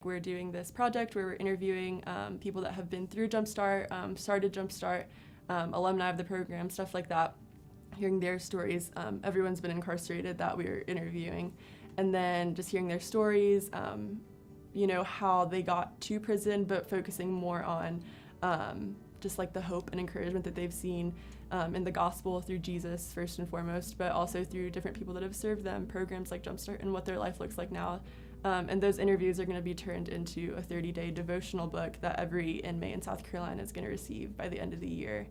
We're doing this project where we're interviewing people that have been through JUMPSTART, started JUMPSTART, alumni of the program, stuff like that, hearing their stories. Everyone's been incarcerated that we're interviewing. And then just hearing their stories, how they got to prison, but focusing more on just like the hope and encouragement that they've seen in the gospel through Jesus first and foremost, but also through different people that have served them, programs like JUMPSTART, and what their life looks like now. And those interviews are going to be turned into a 30-day devotional book that every inmate in South Carolina is going to receive by the end of the year.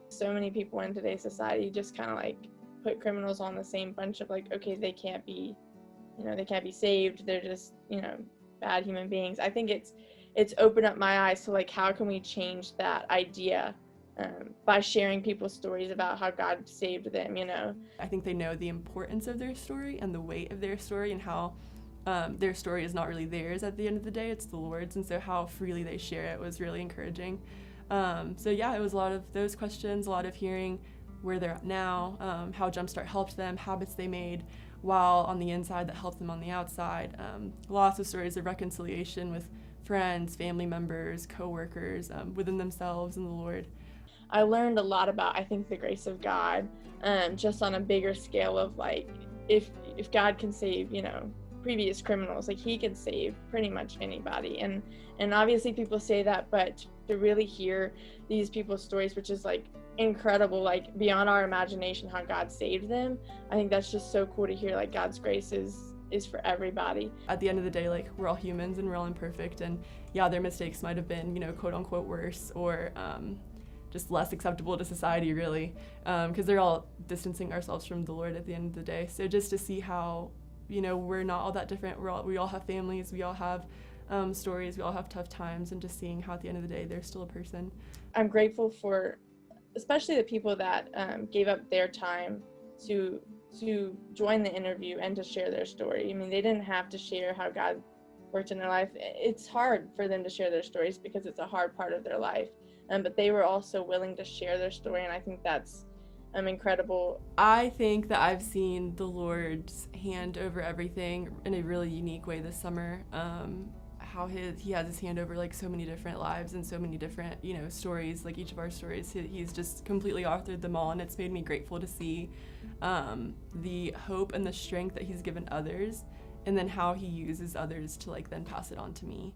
So many people in today's society just kind of like put criminals on the same bunch of like, okay, they can't be saved. They're just, bad human beings. I think it's opened up my eyes to like, how can we change that idea by sharing people's stories about how God saved them, I think they know the importance of their story and the weight of their story, and how their story is not really theirs at the end of the day, it's the Lord's, and so how freely they share it was really encouraging. It was a lot of those questions, a lot of hearing where they're at now, how JUMPSTART helped them, habits they made while on the inside that helped them on the outside. Lots of stories of reconciliation with friends, family members, co-workers, within themselves and the Lord. I learned a lot about, I think, the grace of God, just on a bigger scale of like, if God can save, previous criminals, like he can save pretty much anybody. And obviously people say that, but to really hear these people's stories, which is like incredible, like beyond our imagination, how God saved them. I think that's just so cool to hear, like God's grace is for everybody. At the end of the day, like we're all humans and we're all imperfect, and yeah, their mistakes might have been, quote unquote worse or just less acceptable to society, really, because they're all distancing ourselves from the Lord at the end of the day. So just to see how, we're not all that different. We all have families, we all have stories, we all have tough times, and just seeing how at the end of the day they're still a person. I'm grateful for especially the people that gave up their time to join the interview and to share their story. I mean, they didn't have to share how God worked in their life. It's hard for them to share their stories because it's a hard part of their life. But they were also willing to share their story, and I think that's incredible. I think that I've seen the Lord's hand over everything in a really unique way this summer. How he has his hand over like so many different lives and so many different, stories, like each of our stories. He's just completely authored them all, and it's made me grateful to see the hope and the strength that he's given others, and then how he uses others to like then pass it on to me.